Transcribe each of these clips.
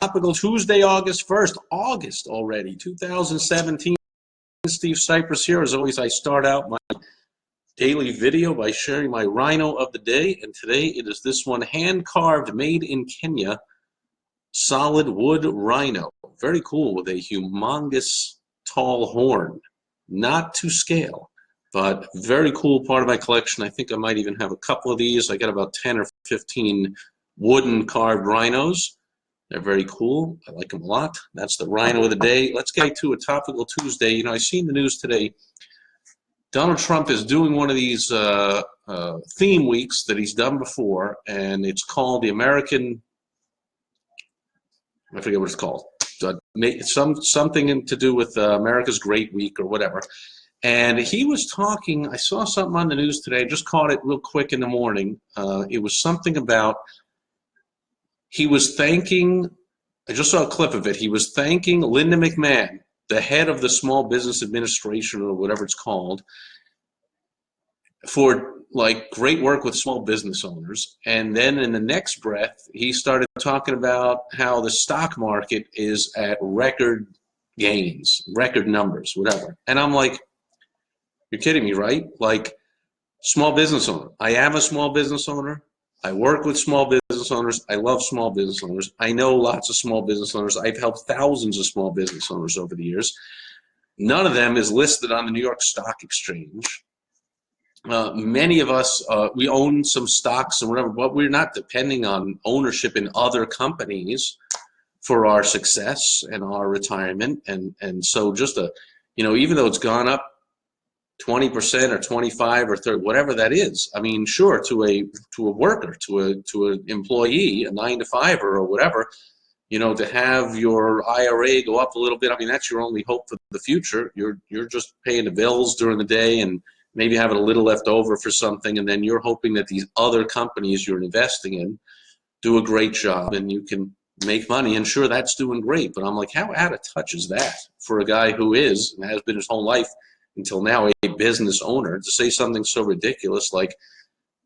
Topical Tuesday, August 1st. August already, 2017. Steve Sipress here. As always, I start out my daily video by sharing my Rhino of the day. And today it is this one, hand-carved, made in Kenya, solid wood Rhino. Very cool, with a humongous tall horn. Not to scale, but very cool part of my collection. I think I might even have a couple of these. I got about 10 or 15 wooden carved rhinos. They're very cool. I like them a lot. That's the Rhino of the day. Let's get to a Topical Tuesday. You know, I seen the news today. Donald Trump is doing one of these theme weeks that he's done before, and it's called the American, I forget what it's called. Something to do with America's Great Week or whatever. And he was talking, I saw something on the news today, I just caught it real quick in the morning. It was something about, he was thanking, I just saw a clip of it, he was thanking Linda McMahon, the head of the Small Business Administration or whatever it's called, for like great work with small business owners. And then in the next breath, he started talking about how the stock market is at record gains, record numbers, whatever. And I'm like, you're kidding me, right? Like, small business owner. I am a small business owner. I work with small business owners. I love small business owners. I know lots of small business owners. I've helped thousands of small business owners over the years. None of them is listed on the New York Stock Exchange. Many of us, we own some stocks and whatever, but we're not depending on ownership in other companies for our success and our retirement. And so just you know, even though it's gone up 20% or 25 or 30, whatever that is. I mean, sure, to a worker, to an employee, a 9-to-5 or whatever, you know, to have your IRA go up a little bit. I mean, that's your only hope for the future. You're just paying the bills during the day and maybe having a little left over for something, and then you're hoping that these other companies you're investing in do a great job and you can make money. And sure, that's doing great. But I'm like, how out of touch is that for a guy who is and has been his whole life until now a business owner, to say something so ridiculous like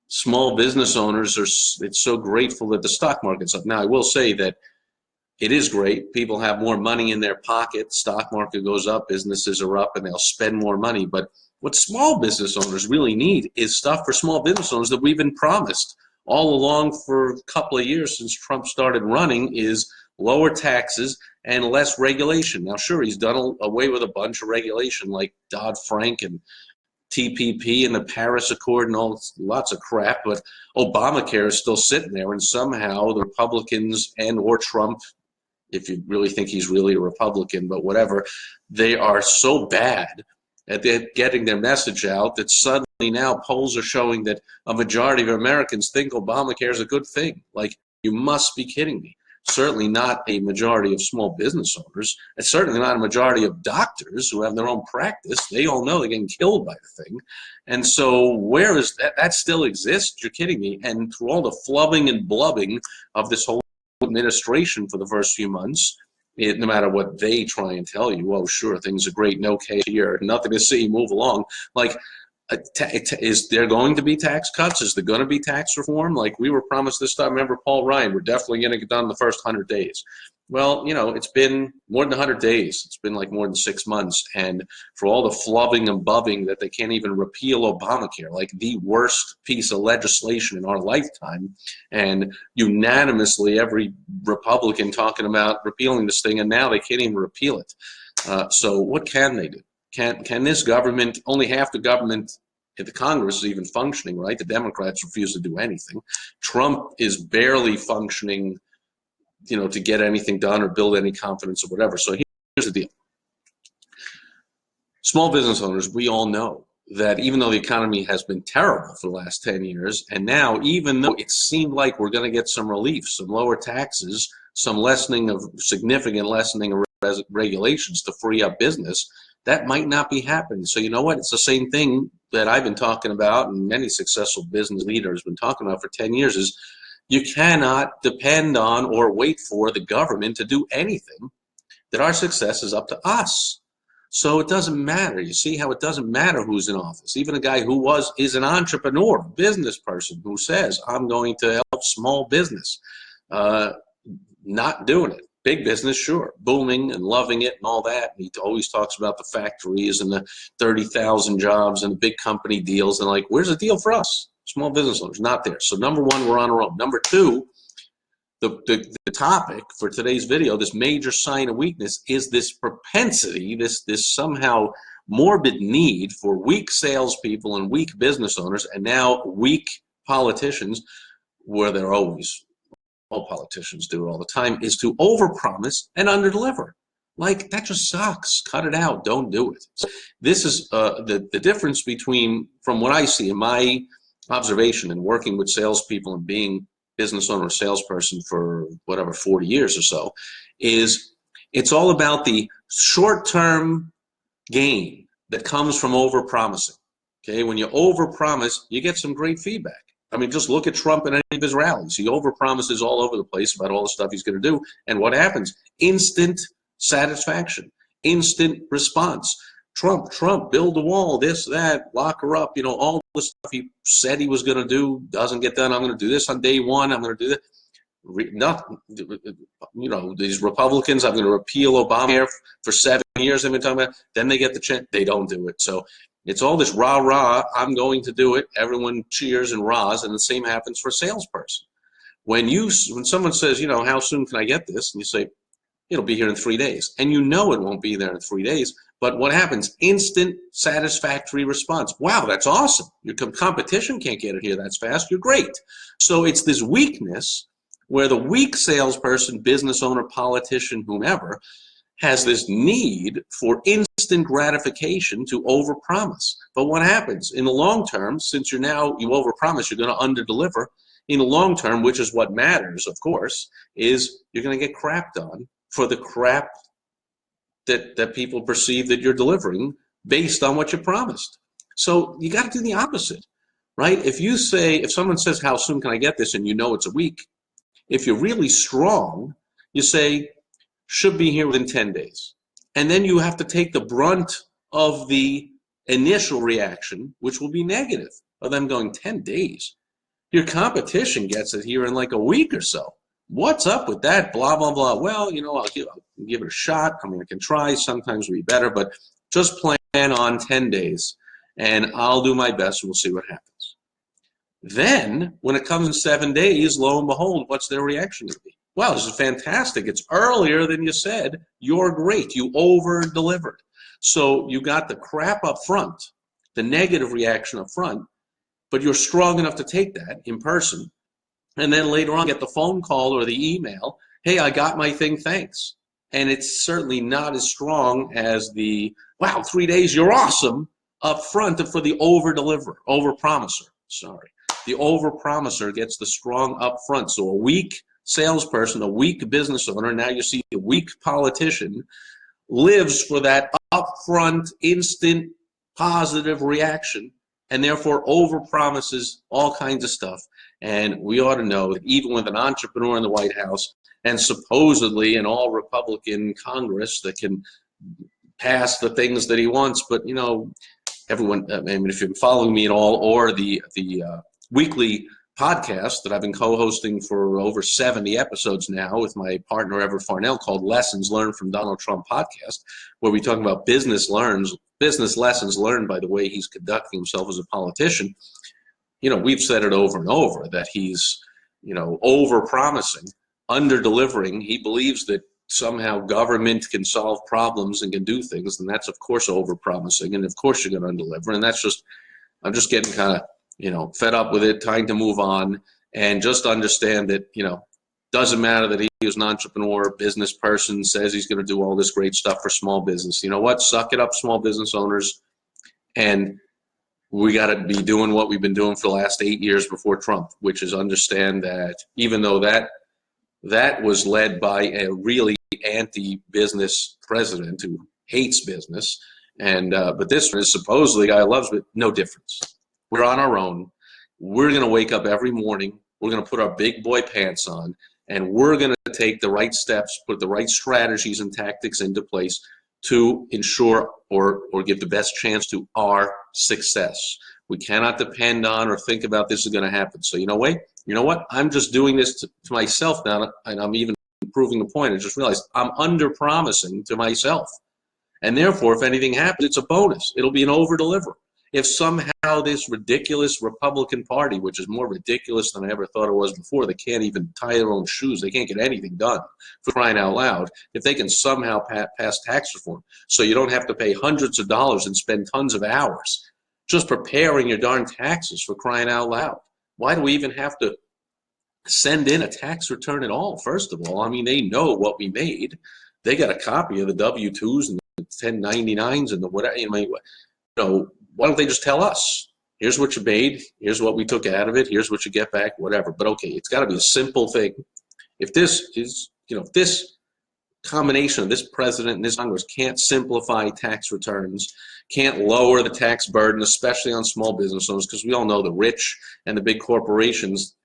small business owners it's so grateful that the stock market's up. Now, I will say that it is great. People have more money in their pocket. Stock market goes up, businesses are up, and they'll spend more money. But what small business owners really need is stuff for small business owners that we've been promised all along for a couple of years since Trump started running, is lower taxes and less regulation. Now, sure, he's done away with a bunch of regulation like Dodd-Frank and TPP and the Paris Accord and lots of crap, but Obamacare is still sitting there, and somehow the Republicans and or Trump, if you really think he's really a Republican, but whatever, they are so bad at getting their message out that suddenly now polls are showing that a majority of Americans think Obamacare is a good thing. Like, you must be kidding me. Certainly not a majority of small business owners. It's certainly not a majority of doctors who have their own practice. They all know they're getting killed by the thing. And so where is that? That still exists? You're kidding me. And through all the flubbing and blubbing of this whole administration for the first few months, no matter what they try and tell you, oh, sure, things are great, no case here, nothing to see, move along. Like, is there going to be tax cuts? Is there going to be tax reform? Like we were promised this time. Remember Paul Ryan, we're definitely going to get done in the first 100 days. Well, you know, it's been more than 100 days. It's been like more than 6 months. And for all the flubbing and bubbing that they can't even repeal Obamacare, like the worst piece of legislation in our lifetime, and unanimously every Republican talking about repealing this thing, and now they can't even repeal it. So what can they do? Can this government, only half the government in the Congress is even functioning, right? The Democrats refuse to do anything. Trump is barely functioning, you know, to get anything done or build any confidence or whatever. So here's the deal. Small business owners, we all know that even though the economy has been terrible for the last 10 years, and now even though it seemed like we're going to get some relief, some lower taxes, some significant lessening of regulations to free up business, that might not be happening. So you know what? It's the same thing that I've been talking about and many successful business leaders have been talking about for 10 years is you cannot depend on or wait for the government to do anything, that our success is up to us. So it doesn't matter. You see how it doesn't matter who's in office. Even a guy who is an entrepreneur, a business person who says, I'm going to help small business, not doing it. Big business, sure, booming and loving it and all that. And he always talks about the factories and the 30,000 jobs and the big company deals. And like, where's the deal for us? Small business owners, not there. So number one, we're on our own. Number two, the topic for today's video, this major sign of weakness, is this propensity, this somehow morbid need for weak salespeople and weak business owners, and now weak politicians, where they're always, all politicians do it all the time, is to overpromise and underdeliver. Like, that just sucks. Cut it out. Don't do it. This is the difference between, from what I see in my observation and working with salespeople and being business owner or salesperson for whatever 40 years or so, is it's all about the short-term gain that comes from overpromising. Okay, when you overpromise, you get some great feedback. I mean, just look at Trump and any of his rallies. He overpromises all over the place about all the stuff he's going to do, and what happens? Instant satisfaction, instant response. Trump, build a wall, this, that, lock her up, all the stuff he said he was going to do doesn't get done. I'm going to do this on day one. I'm going to do that. Nothing, these Republicans, I'm going to repeal Obamacare for 7 years. They've been talking about. Then they get the chance. They don't do it. So it's all this rah rah. I'm going to do it. Everyone cheers and rahs, and the same happens for a salesperson. When someone says, how soon can I get this, and you say, it'll be here in 3 days, and it won't be there in 3 days. But what happens? Instant satisfactory response. Wow, that's awesome. Your competition can't get it here that fast. You're great. So it's this weakness where the weak salesperson, business owner, politician, whomever, has this need for instant gratification to overpromise. But what happens? In the long term, since you overpromise, you're going to underdeliver. In the long term, which is what matters, of course, is you're going to get crapped on for the crap that people perceive that you're delivering based on what you promised. So you got to do the opposite, right? If someone says, how soon can I get this, and it's a week, if you're really strong, you say, should be here within 10 days. And then you have to take the brunt of the initial reaction, which will be negative, of them going 10 days. Your competition gets it here in like a week or so. What's up with that? Blah, blah, blah. Well, I'll give it a shot. I can try. Sometimes it'll be better, but just plan on 10 days, and I'll do my best, and we'll see what happens. Then, when it comes in 7 days, lo and behold, what's their reaction going to be? Wow, this is fantastic. It's earlier than you said. You're great. You over-delivered. So you got the crap up front, the negative reaction up front, but you're strong enough to take that in person. And then later on, get the phone call or the email, hey, I got my thing, thanks. And it's certainly not as strong as the, wow, 3 days, you're awesome, up front for the overpromiser. The overpromiser gets the strong up front. So a weak salesperson, a weak business owner, now you see a weak politician, lives for that upfront, instant, positive reaction, and therefore overpromises all kinds of stuff. And we ought to know that even with an entrepreneur in the White House and supposedly an all-Republican Congress that can pass the things that he wants, but everyone, if you've been following me at all, or the weekly podcast that I've been co-hosting for over 70 episodes now with my partner Everett Farnell, called Lessons Learned from Donald Trump Podcast, where we talk about business lessons learned by the way he's conducting himself as a politician. We've said it over and over that he's, over-promising, under-delivering. He believes that somehow government can solve problems and can do things, and that's, of course, over-promising, and of course you're going to underdeliver. And that's just, I'm just getting kind of, fed up with it, trying to move on, and just understand that, doesn't matter that he is an entrepreneur, business person, says he's going to do all this great stuff for small business. You know what? Suck it up, small business owners, and we got to be doing what we've been doing for the last 8 years before Trump, which is understand that even though that was led by a really anti-business president who hates business, and but this one is supposedly a guy who loves it, no difference. We're on our own. We're going to wake up every morning. We're going to put our big boy pants on, and we're going to take the right steps, put the right strategies and tactics into place to ensure or give the best chance to our success. We cannot depend on or think about this is going to happen. So you know what? I'm just doing this to myself now, and I'm even proving the point. I just realized I'm under-promising to myself. And therefore, if anything happens, it's a bonus. It'll be an over-deliver. If somehow this ridiculous Republican Party, which is more ridiculous than I ever thought it was before, they can't even tie their own shoes, they can't get anything done, for crying out loud, if they can somehow pass tax reform so you don't have to pay hundreds of dollars and spend tons of hours just preparing your darn taxes, for crying out loud. Why do we even have to send in a tax return at all, first of all? I mean, they know what we made. They got a copy of the W-2s and the 1099s and the whatever. Why don't they just tell us, here's what you made, here's what we took out of it, here's what you get back, whatever. But okay, it's got to be a simple thing. If this is, if this combination of this president and this Congress can't simplify tax returns, can't lower the tax burden, especially on small business owners, because we all know the rich and the big corporations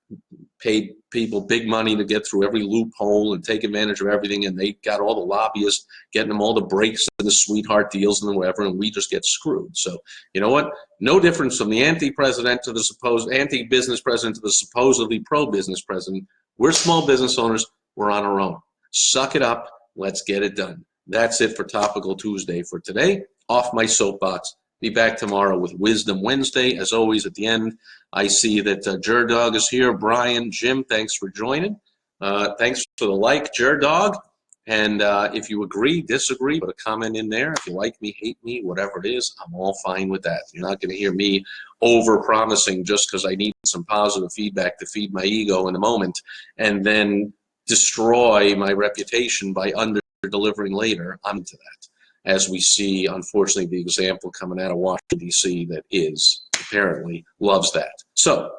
paid people big money to get through every loophole and take advantage of everything, and they got all the lobbyists getting them all the breaks and the sweetheart deals and whatever, and we just get screwed. So you know what? No difference from the anti-president to the supposed anti-business president to the supposedly pro-business president. We're small business owners. We're on our own. Suck it up. Let's get it done. That's it for Topical Tuesday for today. Off my soapbox. Be back tomorrow with Wisdom Wednesday. As always, at the end, I see that Dog is here. Brian, Jim, thanks for joining. Thanks for the like, Dog. And if you agree, disagree, put a comment in there. If you like me, hate me, whatever it is, I'm all fine with that. You're not going to hear me over-promising just because I need some positive feedback to feed my ego in a moment and then destroy my reputation by under-delivering later. I'm into that. As we see, unfortunately, the example coming out of Washington, D.C. that apparently loves that. So,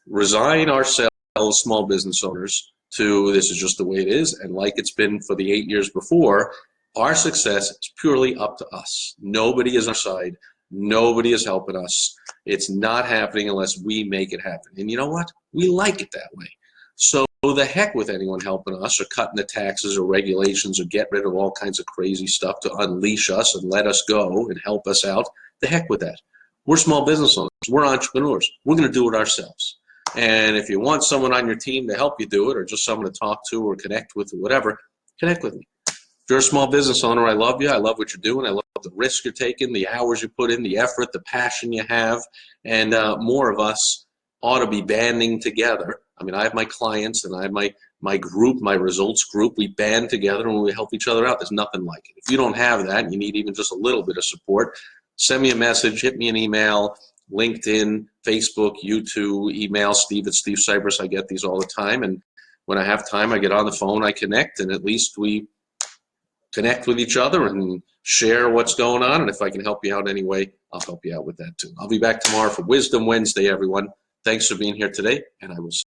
resign ourselves, small business owners, to this is just the way it is, and like it's been for the 8 years before, our success is purely up to us. Nobody is on our side. Nobody is helping us. It's not happening unless we make it happen. And you know what? We like it that way. So the heck with anyone helping us or cutting the taxes or regulations or get rid of all kinds of crazy stuff to unleash us and let us go and help us out. The heck with that. We're small business owners. We're entrepreneurs. We're going to do it ourselves. And if you want someone on your team to help you do it or just someone to talk to or connect with or whatever, connect with me. If you're a small business owner, I love you. I love what you're doing. I love the risk you're taking, the hours you put in, the effort, the passion you have. And more of us ought to be banding together. I mean, I have my clients and I have my group, my results group. We band together and we help each other out. There's nothing like it. If you don't have that and you need even just a little bit of support, send me a message, hit me an email, LinkedIn, Facebook, YouTube, email, Steve Sipress. I get these all the time. And when I have time, I get on the phone, I connect, and at least we connect with each other and share what's going on. And if I can help you out anyway, I'll help you out with that too. I'll be back tomorrow for Wisdom Wednesday, everyone. Thanks for being here today, and I will see you.